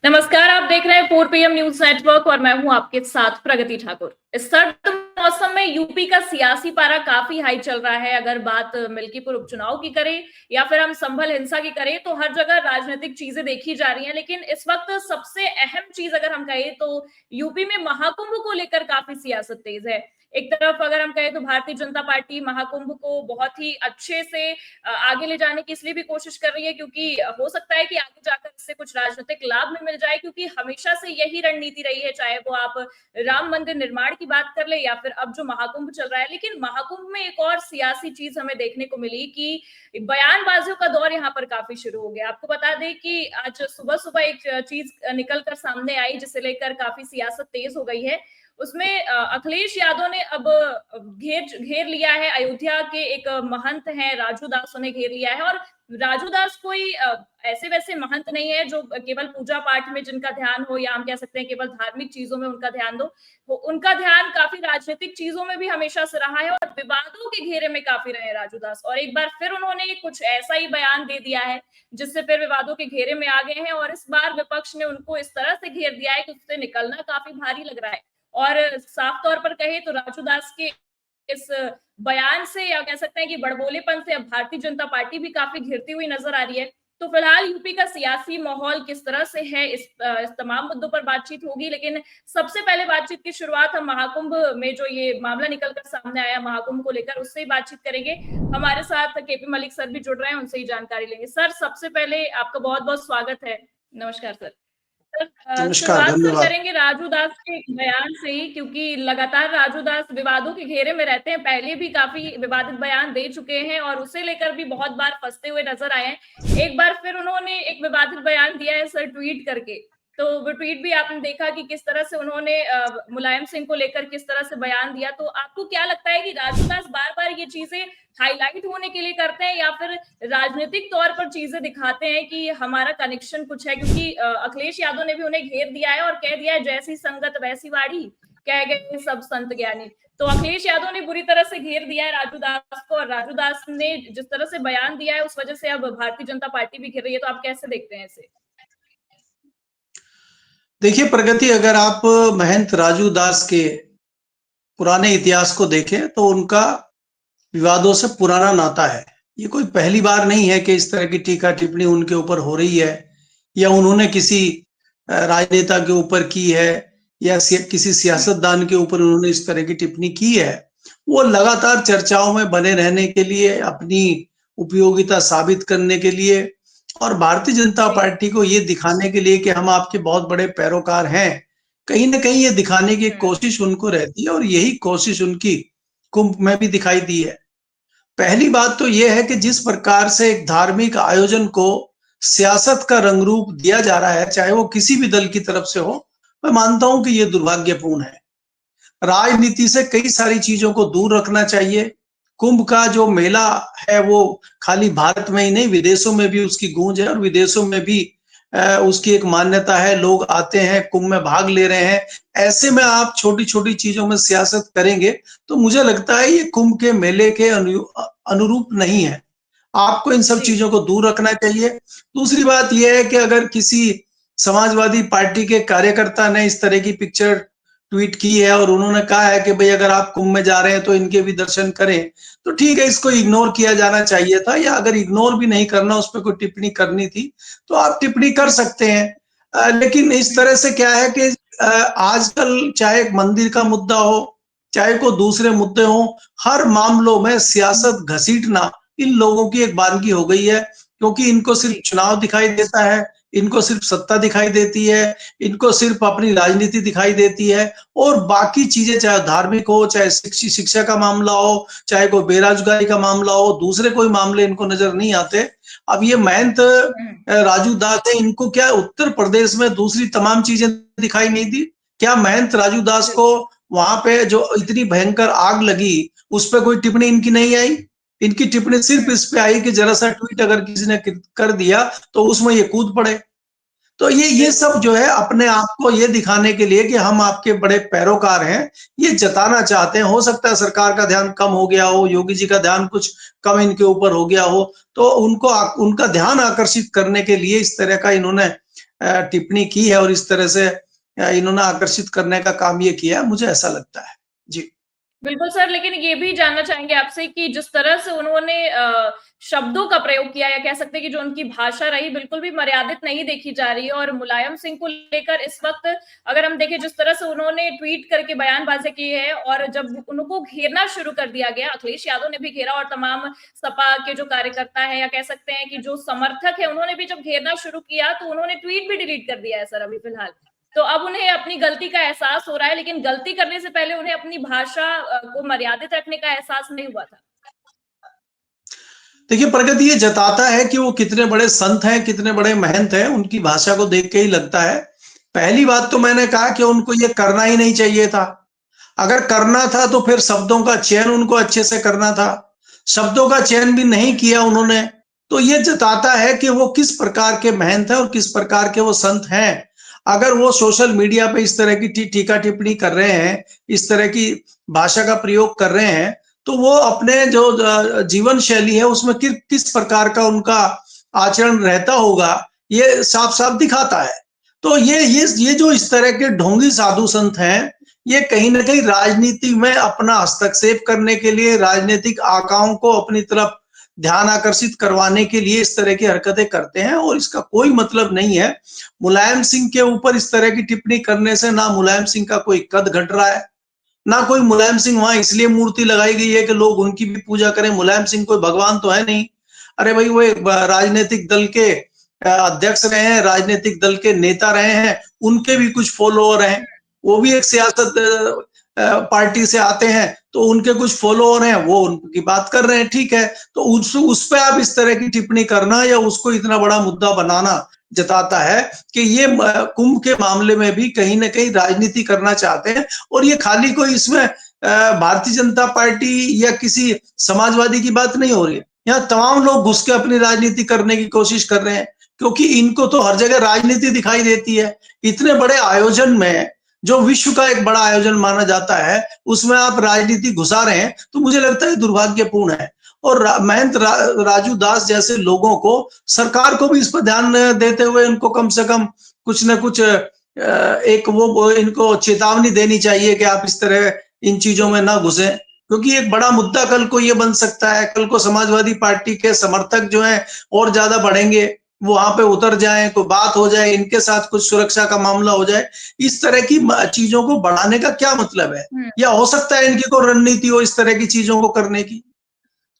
नमस्कार, आप देख रहे हैं 4 पीएम न्यूज नेटवर्क और मैं हूं आपके साथ प्रगति ठाकुर। इस सर्द मौसम में यूपी का सियासी पारा काफी हाई चल रहा है। अगर बात मिल्कीपुर उपचुनाव की करें या फिर हम संभल हिंसा की करें तो हर जगह राजनीतिक चीजें देखी जा रही हैं। लेकिन इस वक्त सबसे अहम चीज अगर हम कहें तो यूपी में महाकुंभ को लेकर काफी सियासत तेज है। एक तरफ अगर हम कहें तो भारतीय जनता पार्टी महाकुंभ को बहुत ही अच्छे से आगे ले जाने की इसलिए भी कोशिश कर रही है क्योंकि हो सकता है कि आगे जाकर इससे कुछ राजनीतिक लाभ भी मिल जाए, क्योंकि हमेशा से यही रणनीति रही है, चाहे वो आप राम मंदिर निर्माण की बात कर ले या फिर अब जो महाकुंभ चल रहा है। लेकिन महाकुंभ में एक और सियासी चीज हमें देखने को मिली कि बयानबाजियों का दौर यहाँ पर काफी शुरू हो गया। आपको बता दें कि आज सुबह सुबह एक चीज निकल कर सामने आई जिसे लेकर काफी सियासत तेज हो गई है। उसमें अखिलेश यादव ने अब घेर घेर लिया है। अयोध्या के एक महंत हैं राजू दास, उन्हें घेर लिया है। और राजू दास कोई ऐसे वैसे महंत नहीं है जो केवल पूजा पाठ में जिनका ध्यान हो, या हम कह सकते हैं केवल धार्मिक चीजों में उनका ध्यान दो। उनका ध्यान काफी राजनीतिक चीजों में भी हमेशा से रहा है और विवादों के घेरे में काफी रहे राजू दास। और एक बार फिर उन्होंने कुछ ऐसा ही बयान दे दिया है जिससे फिर विवादों के घेरे में आ गए हैं। और इस बार विपक्ष ने उनको इस तरह से घेर दिया है कि उससे निकलना काफी भारी लग रहा है। और साफ तौर पर कहे तो राजू दास के इस बयान से या कह सकते हैं कि बड़बोलेपन से अब भारतीय जनता पार्टी भी काफी घिरती हुई नजर आ रही है। तो फिलहाल यूपी का सियासी माहौल किस तरह से है, इस तमाम मुद्दों पर बातचीत होगी। लेकिन सबसे पहले बातचीत की शुरुआत हम महाकुंभ में जो ये मामला निकलकर सामने आया महाकुंभ को लेकर उससे ही बातचीत करेंगे। हमारे साथ केपी मलिक सर भी जुड़ रहे हैं, उनसे ही जानकारी लेंगे। सर, सबसे पहले आपका बहुत बहुत स्वागत है। नमस्कार सर। नमस्कार, शुरुआत सर धन्यवाद। करेंगे राजू दास के बयान से ही, क्योंकि लगातार राजू दास विवादों के घेरे में रहते हैं। पहले भी काफी विवादित बयान दे चुके हैं और उसे लेकर भी बहुत बार फंसते हुए नजर आए हैं। एक बार फिर उन्होंने एक विवादित बयान दिया है सर, ट्वीट करके। तो वो ट्वीट भी आपने देखा कि किस तरह से उन्होंने मुलायम सिंह को लेकर किस तरह से बयान दिया। तो आपको क्या लगता है कि राजू दास बार बार ये चीजें हाईलाइट होने के लिए करते हैं या फिर राजनीतिक तौर पर चीजें दिखाते हैं कि हमारा कनेक्शन कुछ है? क्योंकि अखिलेश यादव ने भी उन्हें घेर दिया है और कह दिया है जैसी संगत वैसी वाड़ी, कह गए सब संत ज्ञानी। तो अखिलेश यादव ने बुरी तरह से घेर दिया है राजू दास को, और राजू दास ने जिस तरह से बयान दिया है उस वजह से अब भारतीय जनता पार्टी भी घेर रही है। तो आप कैसे देखते हैं इसे? देखिए प्रगति, अगर आप महंत राजू दास के पुराने इतिहास को देखें तो उनका विवादों से पुराना नाता है। ये कोई पहली बार नहीं है कि इस तरह की टीका टिप्पणी उनके ऊपर हो रही है या उन्होंने किसी राजनेता के ऊपर की है या किसी सियासतदान के ऊपर उन्होंने इस तरह की टिप्पणी की है। वो लगातार चर्चाओं में बने रहने के लिए, अपनी उपयोगिता साबित करने के लिए और भारतीय जनता पार्टी को ये दिखाने के लिए कि हम आपके बहुत बड़े पैरोकार हैं, कहीं न कहीं ये दिखाने की कोशिश उनको रहती है और यही कोशिश उनकी कुंभ में भी दिखाई दी है। पहली बात तो ये है कि जिस प्रकार से एक धार्मिक आयोजन को सियासत का रंग रूप दिया जा रहा है, चाहे वो किसी भी दल की तरफ से हो, मैं मानता हूं कि ये दुर्भाग्यपूर्ण है। राजनीति से कई सारी चीजों को दूर रखना चाहिए। कुंभ का जो मेला है वो खाली भारत में ही नहीं, विदेशों में भी उसकी गूंज है और विदेशों में भी उसकी एक मान्यता है। लोग आते हैं, कुंभ में भाग ले रहे हैं। ऐसे में आप छोटी-छोटी चीजों में सियासत करेंगे तो मुझे लगता है ये कुंभ के मेले के अनुरूप नहीं है। आपको इन सब चीजों को दूर रखना चाहिए। दूसरी बात यह है कि अगर किसी समाजवादी पार्टी के कार्यकर्ता ने इस तरह की पिक्चर ट्वीट की है और उन्होंने कहा है कि भाई अगर आप कुंभ में जा रहे हैं तो इनके भी दर्शन करें, तो ठीक है, इसको इग्नोर किया जाना चाहिए था। या अगर इग्नोर भी नहीं करना, उस पर कोई टिप्पणी करनी थी तो आप टिप्पणी कर सकते हैं। लेकिन इस तरह से क्या है कि आजकल चाहे मंदिर का मुद्दा हो, चाहे कोई दूसरे मुद्दे हो, हर मामलों में सियासत घसीटना इन लोगों की एक वानगी हो गई है, क्योंकि इनको सिर्फ चुनाव दिखाई देता है, इनको सिर्फ सत्ता दिखाई देती है, इनको सिर्फ अपनी राजनीति दिखाई देती है और बाकी चीजें, चाहे धार्मिक हो, चाहे शिक्षा का मामला हो, चाहे कोई बेरोजगारी का मामला हो, दूसरे कोई मामले इनको नजर नहीं आते। अब ये महंत राजू दास है, इनको क्या उत्तर प्रदेश में दूसरी तमाम चीजें दिखाई नहीं दी? क्या महंत राजू दास को वहां पे जो इतनी भयंकर आग लगी उस पर कोई टिप्पणी इनकी नहीं आई? इनकी टिप्पणी सिर्फ इस पे आई कि जरा सा ट्वीट अगर किसी ने कर दिया तो उसमें ये कूद पड़े। तो ये सब जो है अपने आप को ये दिखाने के लिए कि हम आपके बड़े पैरोकार हैं, ये जताना चाहते हैं। हो सकता है सरकार का ध्यान कम हो गया हो, योगी जी का ध्यान कुछ कम इनके ऊपर हो गया हो, तो उनका ध्यान आकर्षित करने के लिए इस तरह का इन्होंने टिप्पणी की है और इस तरह से इन्होंने आकर्षित करने का काम ये किया, मुझे ऐसा लगता है। जी। बिल्कुल सर, लेकिन ये भी जानना चाहेंगे आपसे कि जिस तरह से उन्होंने शब्दों का प्रयोग किया, या कह सकते हैं कि जो उनकी भाषा रही, बिल्कुल भी मर्यादित नहीं देखी जा रही है। और मुलायम सिंह को लेकर इस वक्त अगर हम देखें, जिस तरह से उन्होंने ट्वीट करके बयानबाजी की है, और जब उनको घेरना शुरू कर दिया गया, अखिलेश यादव ने भी घेरा और तमाम सपा के जो कार्यकर्ता है, या कह सकते हैं कि जो समर्थक है, उन्होंने भी जब घेरना शुरू किया तो उन्होंने ट्वीट भी डिलीट कर दिया है सर अभी फिलहाल। तो अब उन्हें अपनी गलती का एहसास हो रहा है, लेकिन गलती करने से पहले उन्हें अपनी भाषा को मर्यादित रखने का एहसास नहीं हुआ था। देखिए, प्रगति ये जताता है कि वो कितने बड़े संत हैं, कितने बड़े महंत हैं, उनकी भाषा को देख के ही लगता है। पहली बात तो मैंने कहा कि उनको ये करना ही नहीं चाहिए था। अगर करना था तो फिर शब्दों का चयन उनको अच्छे से करना था। शब्दों का चयन भी नहीं किया उन्होंने, तो ये जताता है कि वो किस प्रकार के महंत हैं और किस प्रकार के वो संत हैं। अगर वो सोशल मीडिया पे इस तरह की टीका टिप्पणी कर रहे हैं, इस तरह की भाषा का प्रयोग कर रहे हैं, तो वो अपने जो जीवन शैली है उसमें किस प्रकार का उनका आचरण रहता होगा, ये साफ-साफ दिखाता है। तो ये जो इस तरह के ढोंगी साधु संत हैं, ये कहीं न कहीं राजनीति में अपना हस्तक्षेप करने के लिए, राजनीतिक आकाओं को अपनी तरफ ध्यान आकर्षित करवाने के लिए इस तरह की हरकतें करते हैं और इसका कोई मतलब नहीं है। मुलायम सिंह के ऊपर इस तरह की टिप्पणी करने से ना मुलायम सिंह का कोई कद घट रहा है, ना कोई मुलायम सिंह वहां इसलिए मूर्ति लगाई गई है कि लोग उनकी भी पूजा करें। मुलायम सिंह कोई भगवान तो है नहीं। अरे भाई, वो एक राजनीतिक दल के अध्यक्ष रहे हैं, राजनीतिक दल के नेता रहे हैं, उनके भी कुछ फॉलोअर हैं, वो भी एक सियासत पार्टी से आते हैं, तो उनके कुछ फॉलोअर हैं, वो उनकी बात कर रहे हैं, ठीक है। तो उस पे आप इस तरह की टिप्पणी करना या उसको इतना बड़ा मुद्दा बनाना जताता है कि ये कुंभ के मामले में भी कहीं ना कहीं राजनीति करना चाहते हैं। और ये खाली कोई इसमें भारतीय जनता पार्टी या किसी समाजवादी की बात नहीं हो रही है, यहाँ तमाम लोग घुस के अपनी राजनीति करने की कोशिश कर रहे हैं, क्योंकि इनको तो हर जगह राजनीति दिखाई देती है। इतने बड़े आयोजन में, जो विश्व का एक बड़ा आयोजन माना जाता है, उसमें आप राजनीति घुसा रहे हैं, तो मुझे लगता है दुर्भाग्यपूर्ण है। और महंत राजू दास जैसे लोगों को, सरकार को भी इस पर ध्यान देते हुए इनको कम से कम कुछ न कुछ एक वो इनको चेतावनी देनी चाहिए कि आप इस तरह इन चीजों में ना घुसे, क्योंकि एक बड़ा मुद्दा कल को ये बन सकता है। कल को समाजवादी पार्टी के समर्थक जो हैं और ज्यादा बढ़ेंगे, वो वहां पे उतर जाएं, कोई बात हो जाए, इनके साथ कुछ सुरक्षा का मामला हो जाए। इस तरह की चीजों को बढ़ाने का क्या मतलब है? या हो सकता है इनकी कोई रणनीति हो इस तरह की चीजों को करने की।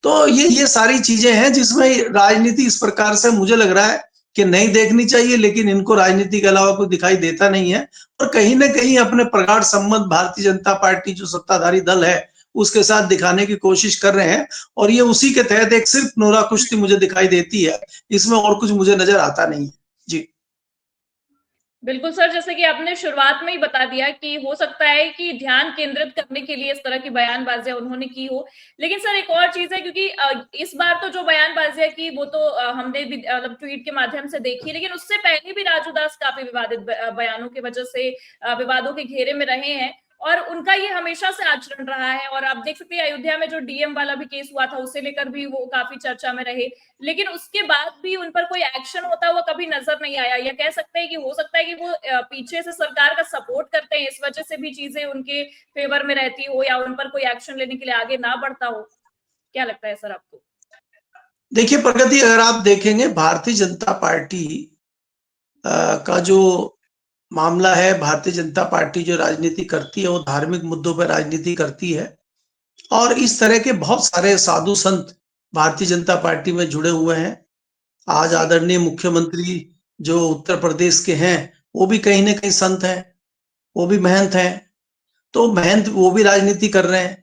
तो ये सारी चीजें हैं जिसमें राजनीति इस प्रकार से मुझे लग रहा है कि नहीं देखनी चाहिए, लेकिन इनको राजनीति के अलावा कुछ दिखाई देता नहीं है। और कहीं ना कहीं अपने प्रगाढ़ संबंध भारतीय जनता पार्टी जो सत्ताधारी दल है उसके साथ दिखाने की कोशिश कर रहे हैं, और ये उसी के तहत एक सिर्फ नोरा कुश्ती मुझे दिखाई देती है, इसमें और कुछ मुझे नजर आता नहीं है। जी बिल्कुल सर, जैसे कि आपने शुरुआत में ही बता दिया कि हो सकता है कि ध्यान केंद्रित करने के लिए इस तरह की बयानबाजियां उन्होंने की हो। लेकिन सर एक और चीज है, क्योंकि इस बार तो जो बयानबाजियां की वो तो हमने भी मतलब ट्वीट के माध्यम से देखी, लेकिन उससे पहले भी राजू दास काफी विवादित बयानों की वजह से विवादों के घेरे में रहे हैं, और उनका ये हमेशा से आचरण रहा है। और आप देख सकते हैं अयोध्या में जो डीएम वाला भी केस हुआ था, उसे लेकर भी वो काफी चर्चा में रहे, लेकिन उसके बाद भी उन पर कोई एक्शन होता हुआ कभी नजर नहीं आया। या कह सकते हैं कि हो सकता है कि वो पीछे से सरकार का सपोर्ट करते हैं, इस वजह से भी चीजें उनके फेवर में रहती हो, या उन पर कोई एक्शन लेने के लिए आगे ना बढ़ता हो। क्या लगता है सर आपको? देखिए प्रगति, अगर आप देखेंगे भारतीय जनता पार्टी का जो मामला है, भारतीय जनता पार्टी जो राजनीति करती है वो धार्मिक मुद्दों पर राजनीति करती है। और इस तरह के बहुत सारे साधु संत भारतीय जनता पार्टी में जुड़े हुए हैं। आज आदरणीय मुख्यमंत्री जो उत्तर प्रदेश के हैं, वो भी कहीं ना कहीं संत हैं, वो भी महंत हैं। तो महंत वो भी राजनीति कर रहे हैं,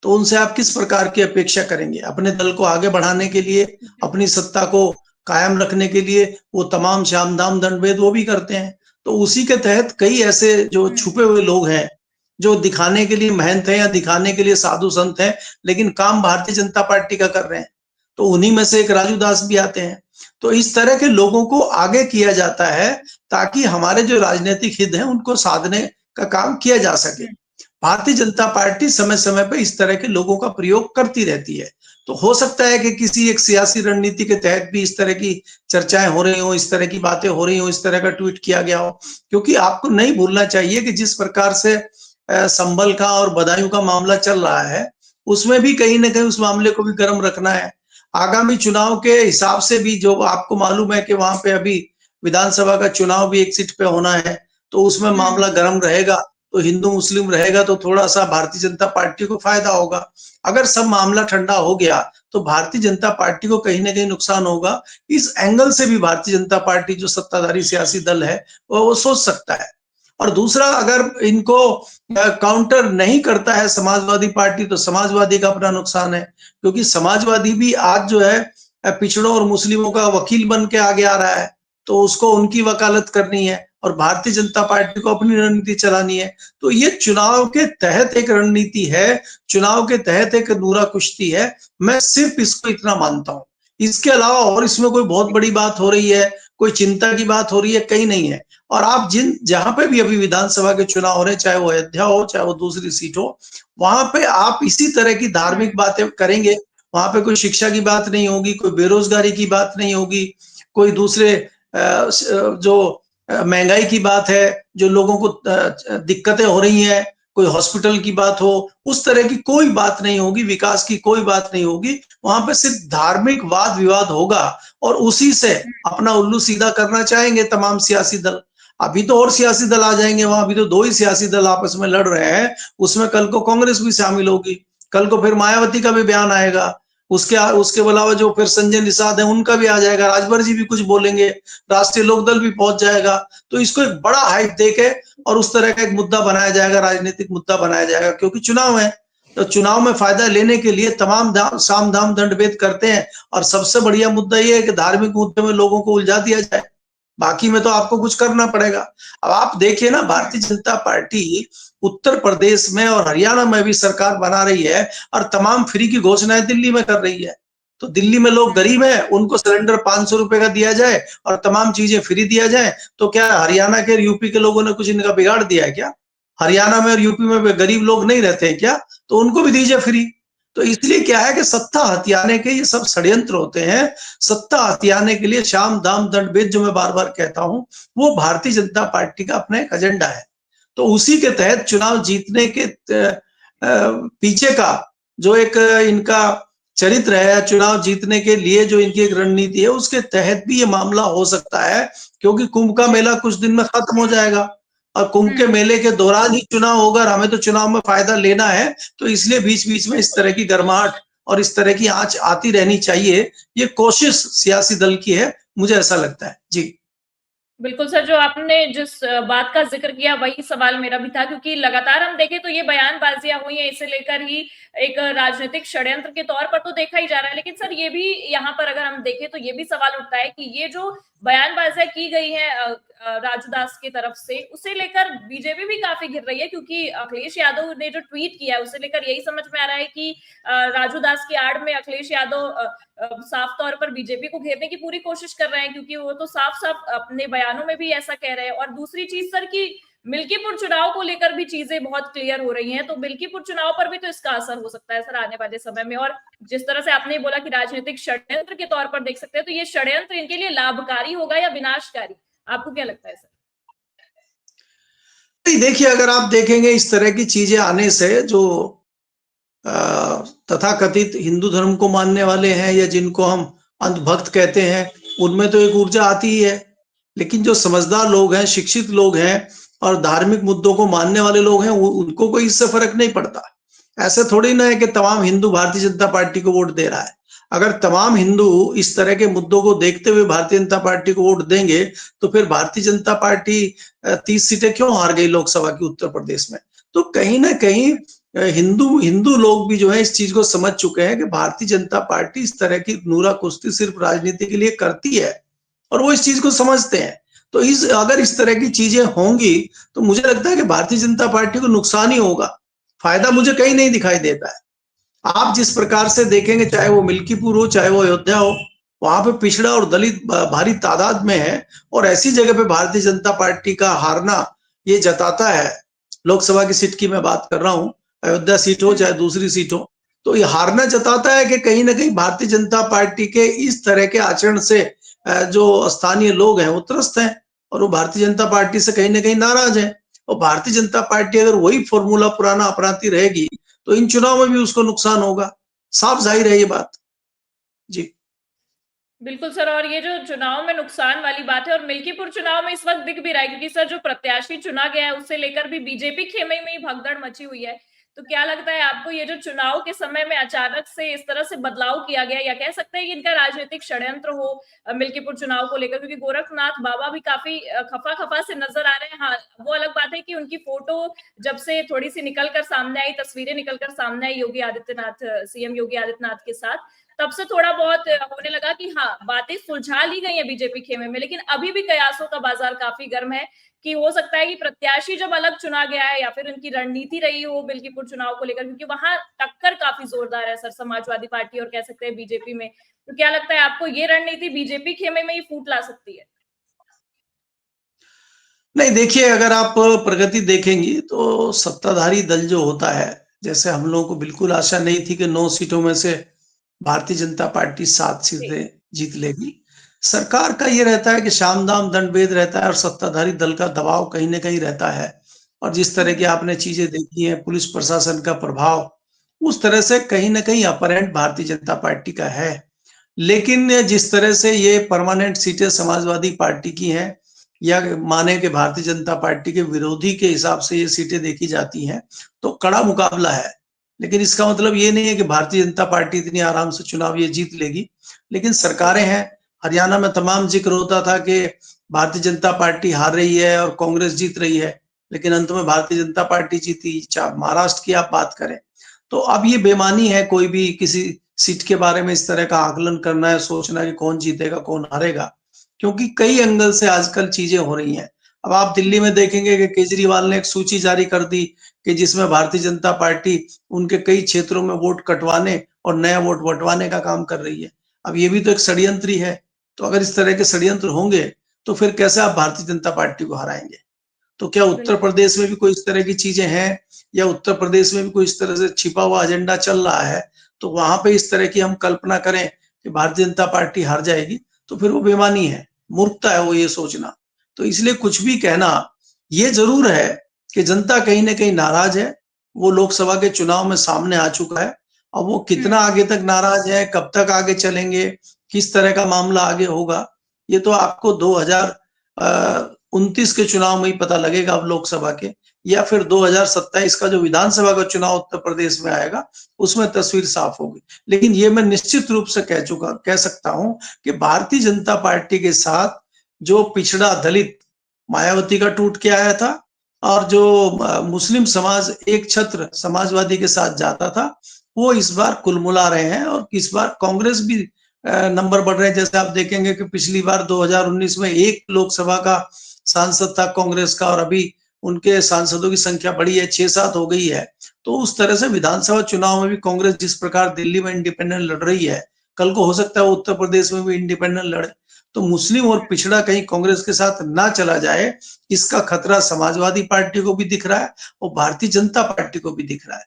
तो उनसे आप किस प्रकार की अपेक्षा करेंगे? अपने दल को आगे बढ़ाने के लिए, अपनी सत्ता को कायम रखने के लिए वो तमाम साम दाम दंड भेद वो भी करते हैं। तो उसी के तहत कई ऐसे जो छुपे हुए लोग हैं, जो दिखाने के लिए महंत हैं या दिखाने के लिए साधु संत हैं, लेकिन काम भारतीय जनता पार्टी का कर रहे हैं। तो उन्हीं में से एक राजू दास भी आते हैं। तो इस तरह के लोगों को आगे किया जाता है ताकि हमारे जो राजनीतिक हित हैं उनको साधने का काम किया जा सके। भारतीय जनता पार्टी समय समय पर इस तरह के लोगों का प्रयोग करती रहती है। तो हो सकता है कि किसी एक सियासी रणनीति के तहत भी इस तरह की चर्चाएं हो रही हो, इस तरह की बातें हो रही हो, इस तरह का ट्वीट किया गया हो। क्योंकि आपको नहीं भूलना चाहिए कि जिस प्रकार से संभल का और बदायूं का मामला चल रहा है, उसमें भी कहीं ना कहीं उस मामले को भी गर्म रखना है। आगामी चुनाव के हिसाब से भी जो आपको मालूम है कि वहां पे अभी विधानसभा का चुनाव भी एक सीट पे होना है, तो उसमें मामला गर्म रहेगा। तो हिंदू मुस्लिम रहेगा तो थोड़ा सा भारतीय जनता पार्टी को फायदा होगा। अगर सब मामला ठंडा हो गया तो भारतीय जनता पार्टी को कहीं ना कहीं नुकसान होगा। इस एंगल से भी भारतीय जनता पार्टी जो सत्ताधारी सियासी दल है वो सोच सकता है। और दूसरा, अगर इनको काउंटर नहीं करता है समाजवादी पार्टी, तो समाजवादी का अपना नुकसान है। क्योंकि समाजवादी भी आज जो है पिछड़ों और मुस्लिमों का वकील बन के आगे आ रहा है, तो उसको उनकी वकालत करनी है और भारतीय जनता पार्टी को अपनी रणनीति चलानी है। तो ये चुनाव के तहत एक रणनीति है, चुनाव के तहत एक नूरा कुश्ती है। मैं सिर्फ इसको इतना मानता हूं। इसके अलावा और इसमें कोई बहुत बड़ी बात हो रही है, कोई चिंता की बात हो रही है, कहीं नहीं है। और आप जहां पे भी अभी विधानसभा के चुनाव हो रहे, चाहे वो अयोध्या हो, चाहे वो दूसरी सीट हो, वहां पे आप इसी तरह की धार्मिक बातें करेंगे। वहां पे कोई शिक्षा की बात नहीं होगी, कोई बेरोजगारी की बात नहीं होगी, कोई दूसरे जो महंगाई की बात है, जो लोगों को दिक्कतें हो रही हैं, कोई हॉस्पिटल की बात हो, उस तरह की कोई बात नहीं होगी, विकास की कोई बात नहीं होगी। वहां पे सिर्फ धार्मिक वाद विवाद होगा और उसी से अपना उल्लू सीधा करना चाहेंगे तमाम सियासी दल। अभी तो और सियासी दल आ जाएंगे वहां, अभी तो दो ही सियासी दल आपस में लड़ रहे हैं, उसमें कल को कांग्रेस भी शामिल होगी, कल को फिर मायावती का भी बयान आएगा, उसके उसके अलावा जो फिर संजय निषाद है उनका भी आ जाएगा, राजभर जी भी कुछ बोलेंगे, राष्ट्रीय लोकदल भी पहुंच जाएगा। तो इसको एक बड़ा हाइप देके और उस तरह का एक मुद्दा बनाया जाएगा, राजनीतिक मुद्दा बनाया जाएगा, क्योंकि चुनाव है। तो चुनाव में फायदा लेने के लिए तमाम साम दाम दंड भेद करते हैं। और सबसे बढ़िया मुद्दा यह है कि धार्मिक मुद्दे में लोगों को उलझा दिया जाए, बाकी में तो आपको कुछ करना पड़ेगा। अब आप देखिए ना, भारतीय जनता पार्टी उत्तर प्रदेश में और हरियाणा में भी सरकार बना रही है और तमाम फ्री की घोषणाएं दिल्ली में कर रही है। तो दिल्ली में लोग गरीब हैं, उनको सिलेंडर 500 रुपए का दिया जाए और तमाम चीजें फ्री दिया जाए, तो क्या हरियाणा के और यूपी के लोगों ने कुछ इनका बिगाड़ दिया है क्या? हरियाणा में और यूपी में गरीब लोग नहीं रहते हैं क्या? तो उनको भी दीजिए फ्री। तो इसलिए क्या है कि सत्ता हथियाने के ये सब षड्यंत्र होते हैं। सत्ता हथियाने के लिए शाम दाम दंड भेद, जो मैं बार बार कहता हूं, वो भारतीय जनता पार्टी का अपना एक एजेंडा है। तो उसी के तहत चुनाव जीतने के पीछे का जो एक इनका चरित्र है, चुनाव जीतने के लिए जो इनकी एक रणनीति है, उसके तहत भी ये मामला हो सकता है। क्योंकि कुंभ का मेला कुछ दिन में खत्म हो जाएगा और कुंभ के मेले के दौरान ही चुनाव होगा और हमें तो चुनाव में फायदा लेना है। तो इसलिए बीच बीच में इस तरह की गर्माहट और इस तरह की आंच आती रहनी चाहिए। ये कोशिश सियासी दल की है, मुझे ऐसा लगता है। जी बिल्कुल सर, जो आपने जिस बात का जिक्र किया वही सवाल मेरा भी था, क्योंकि लगातार हम देखें तो ये बयानबाजियां हुई हैं, इसे लेकर ही एक राजनीतिक षड्यंत्र के तौर पर तो देखा ही जा रहा है। लेकिन सर ये भी यहाँ पर अगर हम देखें तो ये भी सवाल उठता है कि ये जो बयानबाजियां की गई हैं राजू दास की तरफ से, उसे लेकर बीजेपी भी काफी घिर रही है। क्योंकि अखिलेश यादव ने जो ट्वीट किया है उसे लेकर यही समझ में आ रहा है कि राजू दास की आड़ में अखिलेश यादव साफ तौर पर बीजेपी को घेरने की पूरी कोशिश कर रहे हैं, क्योंकि वो तो साफ साफ अपने बयानों में भी ऐसा कह रहे हैं। और दूसरी चीज सर की मिल्कीपुर चुनाव को लेकर भी चीजें बहुत क्लियर हो रही हैं, तो मिल्कीपुर चुनाव पर भी तो इसका असर हो सकता है सर आने वाले समय में। और जिस तरह से आपने बोला कि राजनीतिक षड्यंत्र के तौर पर देख सकते हैं, तो ये षड्यंत्र इनके लिए लाभकारी होगा या विनाशकारी, आपको क्या लगता है सर? देखिए, अगर आप देखेंगे इस तरह की चीजें आने से, जो तथाकथित हिंदू धर्म को मानने वाले हैं या जिनको हम अंधभक्त कहते हैं, उनमें तो एक ऊर्जा आती ही है। लेकिन जो समझदार लोग हैं, शिक्षित लोग हैं और धार्मिक मुद्दों को मानने वाले लोग हैं, उनको कोई इससे फर्क नहीं पड़ता। ऐसे थोड़ी ना है कि तमाम हिंदू भारतीय जनता पार्टी को वोट दे रहा है। अगर तमाम हिंदू इस तरह के मुद्दों को देखते हुए भारतीय जनता पार्टी को वोट देंगे, तो फिर भारतीय जनता पार्टी 30 सीटें क्यों हार गई लोकसभा की उत्तर प्रदेश में? तो कहीं ना कहीं हिंदू लोग भी जो है इस चीज को समझ चुके हैं कि भारतीय जनता पार्टी इस तरह की नूरा कुश्ती सिर्फ राजनीति के लिए करती है और वो इस चीज को समझते हैं। तो अगर इस तरह की चीजें होंगी तो मुझे लगता है कि भारतीय जनता पार्टी को नुकसान ही होगा, फायदा मुझे कहीं नहीं दिखाई देता है। आप जिस प्रकार से देखेंगे, चाहे वो मिल्कीपुर हो, चाहे वो अयोध्या हो, वहां पे पिछड़ा और दलित भारी तादाद में है। और ऐसी जगह पे भारतीय जनता पार्टी का हारना ये जताता है, लोकसभा की सीट की मैं बात कर रहा हूं, अयोध्या सीट हो चाहे दूसरी सीट हो, तो ये हारना जताता है कि कहीं ना कहीं भारतीय जनता पार्टी के इस तरह के आचरण से जो स्थानीय लोग हैं वो त्रस्त हैं, और वो भारतीय जनता पार्टी से कहीं ना कहीं नाराज है। और भारतीय जनता पार्टी अगर वही फॉर्मूला पुराना अपनाती रहेगी तो इन चुनाव में भी उसको नुकसान होगा, साफ जाहिर है ये बात। जी। बिल्कुल सर, और ये जो चुनाव में नुकसान वाली बात है, और मिल्कीपुर चुनाव में इस वक्त दिख भी रहा है, क्योंकि सर जो प्रत्याशी चुना गया है उससे लेकर भी बीजेपी खेमे में ही भगदड़ मची हुई है। तो क्या लगता है आपको, ये जो चुनाव के समय में अचानक से इस तरह से बदलाव किया गया, या कह सकते हैं कि इनका राजनीतिक षड्यंत्र हो मिल्कीपुर चुनाव को लेकर? क्योंकि गोरखनाथ बाबा भी काफी खफा खफा से नजर आ रहे हैं। हाँ, वो अलग बात है कि उनकी फोटो जब से थोड़ी सी निकलकर सामने आई, तस्वीरें निकलकर सामने आई योगी आदित्यनाथ, सीएम योगी आदित्यनाथ के साथ, तब से थोड़ा बहुत होने लगा कि हाँ, बातें सुलझा ली गई है बीजेपी खेमे में। लेकिन अभी भी कयासों का बाजार काफी गर्म है कि हो सकता है कि प्रत्याशी जब अलग चुना गया है, या फिर उनकी रणनीति रही हो बिल्कीपुर चुनाव को लेकर, क्योंकि वहां टक्कर काफी जोरदार है सर, समाजवादी पार्टी और कह सकते हैं बीजेपी में। तो क्या लगता है आपको, ये रणनीति बीजेपी खेमे में ही फूट ला सकती है? नहीं, देखिए, अगर आप प्रगति देखेंगी तो सत्ताधारी दल जो होता है, जैसे हम लोगों को बिल्कुल आशा नहीं थी कि 9 सीटों में से भारतीय जनता पार्टी 7 जी। सीटें जीत लेगी। सरकार का ये रहता है कि साम-दाम दंड-भेद रहता है और सत्ताधारी दल का दबाव कहीं न कहीं रहता है। और जिस तरह की आपने चीज़ें देखी हैं, पुलिस प्रशासन का प्रभाव, उस तरह से कहीं न कहीं अपरेंट भारतीय जनता पार्टी का है। लेकिन जिस तरह से ये परमानेंट सीटें समाजवादी पार्टी की हैं, या माने कि भारतीय जनता पार्टी के विरोधी के हिसाब से ये सीटें देखी जाती हैं, तो कड़ा मुकाबला है। लेकिन इसका मतलब ये नहीं है कि भारतीय जनता पार्टी इतनी आराम से चुनाव ये जीत लेगी। लेकिन सरकारें हैं, हरियाणा में तमाम ज़िक्र होता था कि भारतीय जनता पार्टी हार रही है और कांग्रेस जीत रही है, लेकिन अंत में भारतीय जनता पार्टी जीती। चाहे महाराष्ट्र की आप बात करें, तो अब ये बेईमानी है कोई भी किसी सीट के बारे में इस तरह का आकलन करना है, सोचना है कि कौन जीतेगा, कौन हारेगा, क्योंकि कई एंगल से आजकल चीजें हो रही हैं। अब आप दिल्ली में देखेंगे कि केजरीवाल ने एक सूची जारी कर दी कि जिसमें भारतीय जनता पार्टी उनके कई क्षेत्रों में वोट कटवाने और नया वोट बंटवाने का काम कर रही है। अब ये भी तो एक षड्यंत्र ही है। तो अगर इस तरह के षड्यंत्र होंगे, तो फिर कैसे आप भारतीय जनता पार्टी को हराएंगे? तो क्या उत्तर बिल्कुल। प्रदेश में भी कोई इस तरह की चीजें हैं, या उत्तर प्रदेश में भी कोई इस तरह से छिपा हुआ एजेंडा चल रहा है, तो वहां पे इस तरह की हम कल्पना करें कि भारतीय जनता पार्टी हार जाएगी, तो फिर वो बेईमानी है, मूर्खता है वो ये सोचना। तो इसलिए कुछ भी कहना, ये जरूर है कि जनता कहीं ना कहीं नाराज है। वो लोकसभा के चुनाव में सामने आ चुका है। अब वो कितना हम्म। आगे तक नाराज है, कब तक आगे चलेंगे, किस तरह का मामला आगे होगा, ये तो आपको 2029 के चुनाव में ही पता लगेगा, अब लोकसभा के, या फिर 2027 का जो विधानसभा का चुनाव उत्तर प्रदेश में आएगा, उसमें तस्वीर साफ होगी। लेकिन ये मैं निश्चित रूप से कह सकता हूं कि भारतीय जनता पार्टी के साथ जो पिछड़ा दलित मायावती का टूट के आया था, और जो मुस्लिम समाज एक छत्र समाजवादी के साथ जाता था, वो इस बार कुलमुला रहे हैं। और इस बार कांग्रेस भी नंबर बढ़ रहे हैं। जैसे आप देखेंगे कि पिछली बार 2019 में एक लोकसभा का सांसद था कांग्रेस का, और अभी उनके सांसदों की संख्या बढ़ी है, 6-7 हो गई है। तो उस तरह से विधानसभा चुनाव में भी कांग्रेस जिस प्रकार दिल्ली में इंडिपेंडेंट लड़ रही है, कल को हो सकता है वो उत्तर प्रदेश में भी इंडिपेंडेंट लड़े। तो मुस्लिम और पिछड़ा कहीं कांग्रेस के साथ ना चला जाए, इसका खतरा समाजवादी पार्टी को भी दिख रहा है और भारतीय जनता पार्टी को भी दिख रहा है।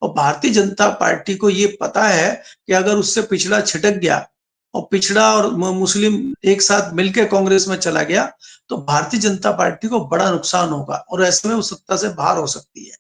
और भारतीय जनता पार्टी को ये पता है कि अगर उससे पिछड़ा छिटक गया और पिछड़ा और मुस्लिम एक साथ मिलकर कांग्रेस में चला गया, तो भारतीय जनता पार्टी को बड़ा नुकसान होगा और ऐसे में वो सत्ता से बाहर हो सकती है।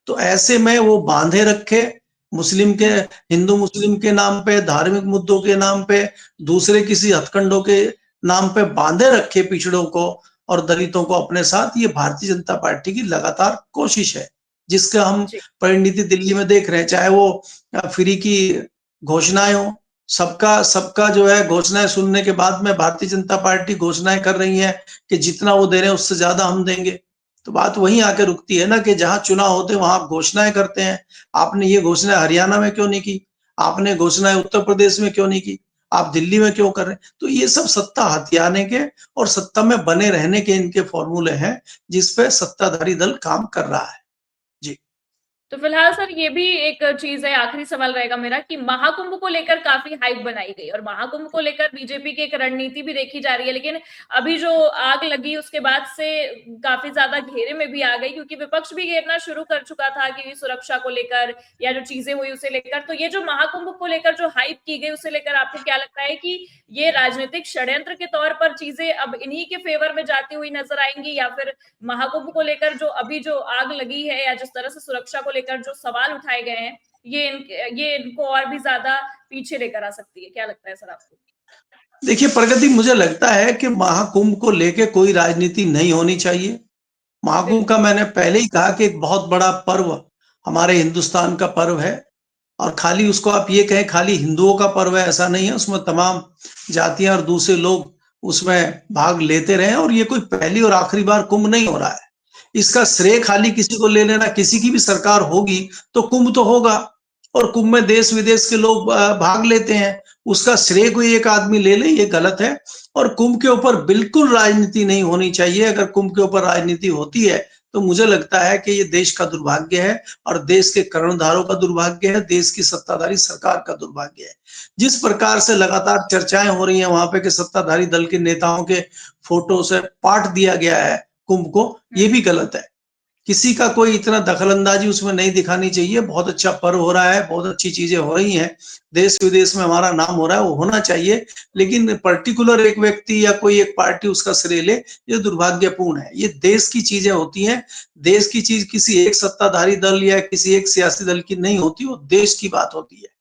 तो ऐसे में वो बांधे रखे, मुस्लिम के, हिंदू मुस्लिम के नाम पे, धार्मिक मुद्दों के नाम पे, दूसरे किसी हथकंडों के नाम पे बांधे रखे पिछड़ों को और दलितों को अपने साथ, ये भारतीय जनता पार्टी की लगातार कोशिश है, जिसका हम जी। परिणति दिल्ली में देख रहे हैं। चाहे वो फ्री की घोषणाएं हो, सबका सबका जो है घोषणाएं सुनने के बाद में भारतीय जनता पार्टी घोषणाएं कर रही है कि जितना वो दे रहे हैं उससे ज्यादा हम देंगे। तो बात वहीं आके रुकती है ना कि जहां चुनाव होते हैं वहां आप घोषणाएं करते हैं। आपने ये घोषणाएं हरियाणा में क्यों नहीं की? आपने घोषणाएं उत्तर प्रदेश में क्यों नहीं की? आप दिल्ली में क्यों कर रहे हैं? तो ये सब सत्ता हथियाने के और सत्ता में बने रहने के इनके फॉर्मूले हैं, जिसपे सत्ताधारी दल काम कर रहा है। जी। तो फिलहाल सर ये भी एक चीज है, आखिरी सवाल रहेगा मेरा कि महाकुंभ को लेकर काफी हाइप बनाई गई और महाकुंभ को लेकर बीजेपी की एक रणनीति भी देखी जा रही है, लेकिन अभी जो आग लगी उसके बाद से काफी ज्यादा घेरे में भी आ गई, क्योंकि विपक्ष भी घेरना शुरू कर चुका था कि सुरक्षा को लेकर या जो चीजें हुई उसे लेकर। तो ये जो महाकुंभ को लेकर जो हाइप की गई उसे लेकर आपको क्या लगता है कि ये राजनीतिक षड्यंत्र के तौर पर चीजें अब इन्हीं के फेवर में जाती हुई नजर आएंगी, या फिर महाकुंभ को लेकर जो अभी जो आग लगी है या जिस तरह से सुरक्षा को लेकर जो सवाल उठाए गए हैं ये इनको और भी ज्यादा पीछे लेकर आ सकती है? क्या लगता है सर आपको? देखिए प्रगति, मुझे लगता है कि महाकुंभ को लेके कोई राजनीति नहीं होनी चाहिए। महाकुंभ का बिल्कुल। मैंने पहले ही कहा कि एक बहुत बड़ा पर्व हमारे हिंदुस्तान का पर्व है, और खाली उसको आप ये कहें खाली हिंदुओं का पर्व है, ऐसा नहीं है। उसमें तमाम जातियां और दूसरे लोग उसमें भाग लेते रहे, और ये कोई पहली और आखिरी बार कुंभ नहीं हो रहा है। इसका श्रेय खाली किसी को ले लेना, किसी की भी सरकार होगी तो कुंभ तो होगा, और कुंभ में देश विदेश के लोग भाग लेते हैं। उसका श्रेय कोई एक आदमी ले ले, ये गलत है। और कुंभ के ऊपर बिल्कुल राजनीति नहीं होनी चाहिए। अगर कुंभ के ऊपर राजनीति होती है तो मुझे लगता है कि ये देश का दुर्भाग्य है, और देश के कर्णधारों का दुर्भाग्य है, देश की सत्ताधारी सरकार का दुर्भाग्य है। जिस प्रकार से लगातार चर्चाएं हो रही हैं वहां पे कि सत्ताधारी दल के नेताओं के फोटो से पाट दिया गया है कुंभ को, ये भी गलत है। किसी का कोई इतना दखलंदाजी उसमें नहीं दिखानी चाहिए। बहुत अच्छा पर्व हो रहा है, बहुत अच्छी चीजें हो रही हैं, देश विदेश में हमारा नाम हो रहा है, वो होना चाहिए। लेकिन पर्टिकुलर एक व्यक्ति या कोई एक पार्टी उसका श्रेय ले, ये दुर्भाग्यपूर्ण है। ये देश की चीजें होती हैं। देश की चीज किसी एक सत्ताधारी दल या किसी एक सियासी दल की नहीं होती, वो देश की बात होती है।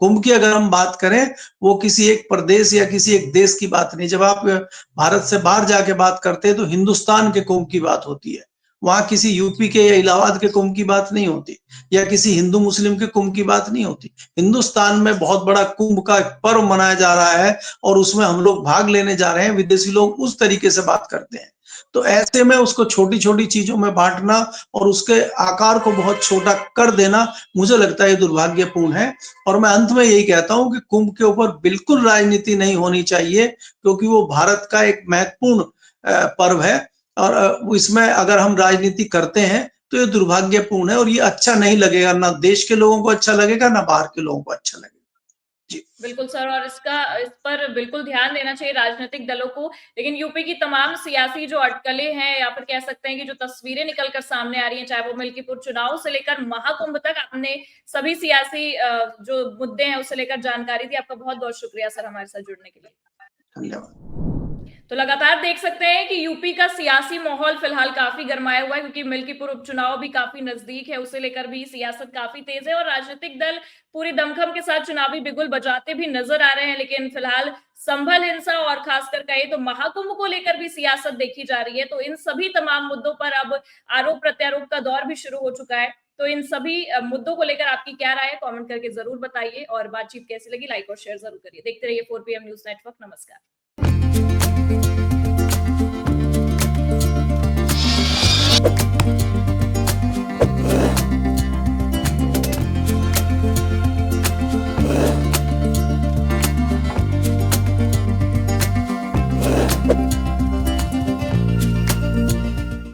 कुंभ की अगर हम बात करें, वो किसी एक प्रदेश या किसी एक देश की बात नहीं। जब आप भारत से बाहर जाके बात करते हैं तो हिंदुस्तान के कुंभ की बात होती है। वहां किसी यूपी के या इलाहाबाद के कुंभ की बात नहीं होती, या किसी हिंदू मुस्लिम के कुंभ की बात नहीं होती। हिंदुस्तान में बहुत बड़ा कुंभ का पर्व मनाया जा रहा है, और उसमें हम लोग भाग लेने जा रहे हैं। विदेशी लोग उस तरीके से बात करते हैं, तो ऐसे में उसको छोटी छोटी चीजों में बांटना और उसके आकार को बहुत छोटा कर देना, मुझे लगता है दुर्भाग्यपूर्ण है। और मैं अंत में यही कहता हूं कि कुंभ के ऊपर बिल्कुल राजनीति नहीं होनी चाहिए, क्योंकि वो भारत का एक महत्वपूर्ण पर्व है। और इसमें अगर हम राजनीति करते हैं तो ये दुर्भाग्यपूर्ण है, और ये अच्छा नहीं लगेगा, ना देश के लोगों को अच्छा लगेगा, ना बाहर के लोगों को अच्छा लगेगा। जी। बिल्कुल सर, और इस पर बिल्कुल ध्यान देना चाहिए राजनीतिक दलों को। लेकिन यूपी की तमाम सियासी जो अटकलें हैं या फिर कह सकते हैं कि जो तस्वीरें निकल कर सामने आ रही हैं, चाहे वो मिल्कीपुर चुनाव से लेकर महाकुंभ तक, आपने सभी सियासी जो मुद्दे हैं उसे लेकर जानकारी दी। आपका बहुत बहुत शुक्रिया सर हमारे साथ जुड़ने के लिए। धन्यवाद। तो लगातार देख सकते हैं कि यूपी का सियासी माहौल फिलहाल काफी गरमाया हुआ है, क्योंकि मिल्कीपुर उपचुनाव भी काफी नजदीक है, उसे लेकर भी सियासत काफी तेज है और राजनीतिक दल पूरी दमखम के साथ चुनावी बिगुल बजाते भी नजर आ रहे हैं। लेकिन फिलहाल संभल हिंसा और खासकर कहे तो महाकुंभ को लेकर भी सियासत देखी जा रही है। तो इन सभी तमाम मुद्दों पर अब आरोप प्रत्यारोप का दौर भी शुरू हो चुका है। तो इन सभी मुद्दों को लेकर आपकी क्या राय है, कमेंट करके जरूर बताइए, और बातचीत कैसी लगी लाइक और शेयर जरूर करिए। देखते रहिए 4PM न्यूज नेटवर्क। नमस्कार।